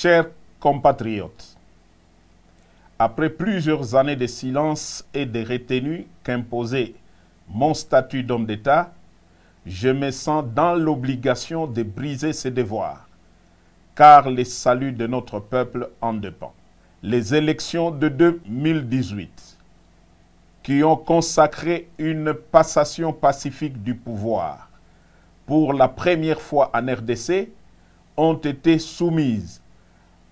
Chers compatriotes, après plusieurs années de silence et de retenue qu'imposait mon statut d'homme d'État, je me sens dans l'obligation de briser ces devoirs, car le salut de notre peuple en dépend. Les élections de 2018, qui ont consacré une passation pacifique du pouvoir pour la première fois en RDC, ont été soumises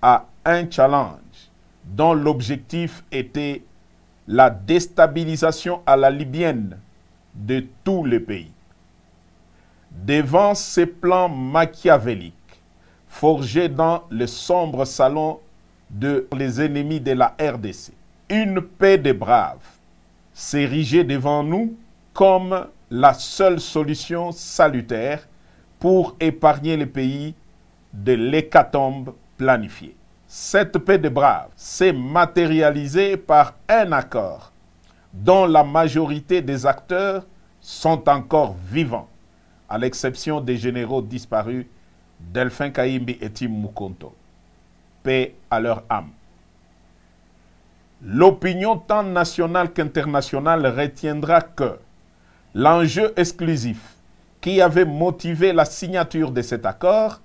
à un challenge dont l'objectif était la déstabilisation à la libyenne de tout le pays. Devant ces plans machiavéliques, forgés dans le sombre salon de les ennemis de la RDC, une paix des braves s'érigeait devant nous comme la seule solution salutaire pour épargner le pays de l'hécatombe planifiée. Cette paix des braves s'est matérialisée par un accord dont la majorité des acteurs sont encore vivants, à l'exception des généraux disparus Delphin Kayimbi et Tim Mukonto. Paix à leur âme. L'opinion tant nationale qu'internationale retiendra que l'enjeu exclusif qui avait motivé la signature de cet accord,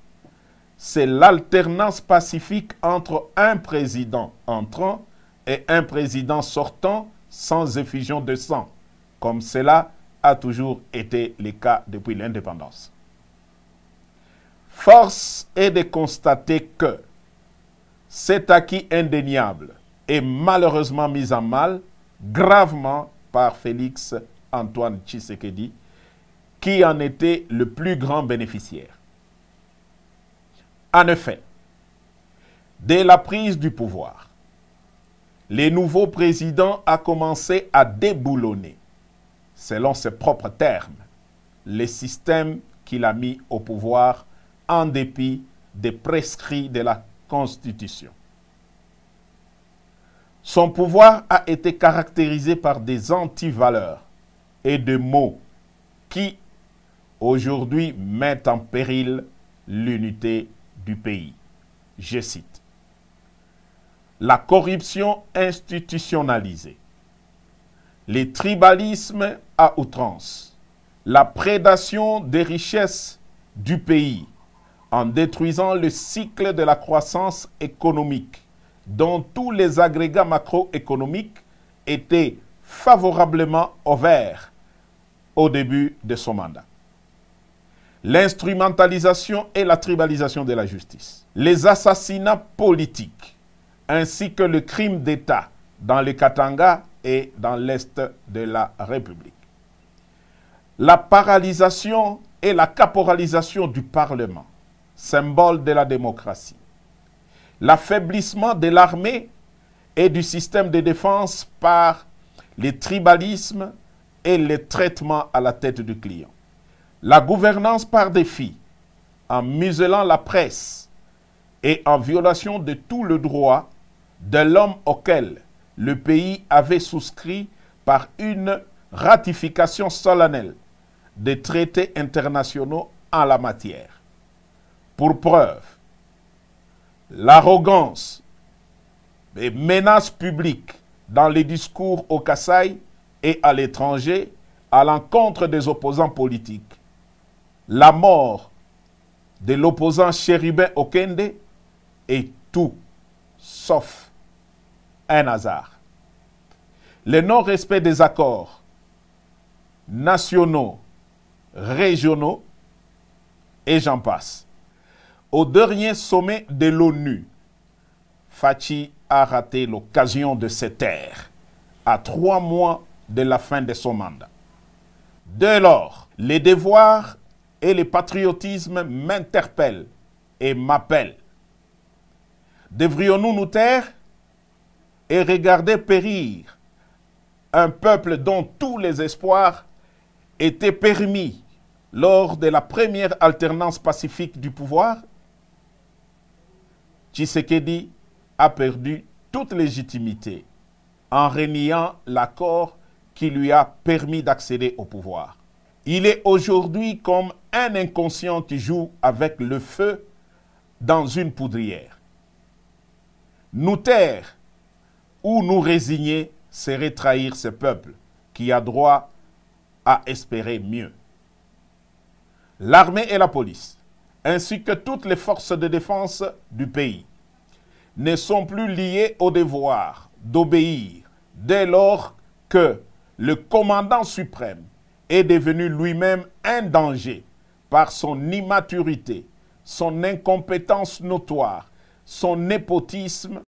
c'est l'alternance pacifique entre un président entrant et un président sortant sans effusion de sang, comme cela a toujours été le cas depuis l'indépendance. Force est de constater que cet acquis indéniable est malheureusement mis en mal gravement par Félix Antoine Tshisekedi, qui en était le plus grand bénéficiaire. En effet, dès la prise du pouvoir, le nouveau président a commencé à déboulonner, selon ses propres termes, les systèmes qu'il a mis au pouvoir en dépit des prescrits de la Constitution. Son pouvoir a été caractérisé par des antivaleurs et des mots qui, aujourd'hui, mettent en péril l'unité du pays. Je cite: la corruption institutionnalisée, les tribalismes à outrance, la prédation des richesses du pays en détruisant le cycle de la croissance économique dont tous les agrégats macroéconomiques étaient favorablement ouverts au début de son mandat. L'instrumentalisation et la tribalisation de la justice, les assassinats politiques, ainsi que le crime d'État dans le Katanga et dans l'Est de la République. La paralysation et la caporalisation du Parlement, symbole de la démocratie. L'affaiblissement de l'armée et du système de défense par les tribalismes et les traitements à la tête du client. La gouvernance par défi, en muselant la presse et en violation de tout le droit de l'homme auquel le pays avait souscrit par une ratification solennelle des traités internationaux en la matière. Pour preuve, l'arrogance et menaces publiques dans les discours au Kasaï et à l'étranger à l'encontre des opposants politiques, la mort de l'opposant Chérubin Okende est tout sauf un hasard. Le non-respect des accords nationaux, régionaux, et j'en passe. Au dernier sommet de l'ONU, Fachi a raté l'occasion de se taire à 3 mois de la fin de son mandat. Dès lors, les devoirs et le patriotisme m'interpellent et m'appellent. Devrions-nous nous taire et regarder périr un peuple dont tous les espoirs étaient permis lors de la première alternance pacifique du pouvoir? Tshisekedi a perdu toute légitimité en reniant l'accord qui lui a permis d'accéder au pouvoir. Il est aujourd'hui comme un inconscient qui joue avec le feu dans une poudrière. Nous taire ou nous résigner serait trahir ce peuple qui a droit à espérer mieux. L'armée et la police, ainsi que toutes les forces de défense du pays, ne sont plus liées au devoir d'obéir dès lors que le commandant suprême est devenu lui-même un danger par son immaturité, son incompétence notoire, son népotisme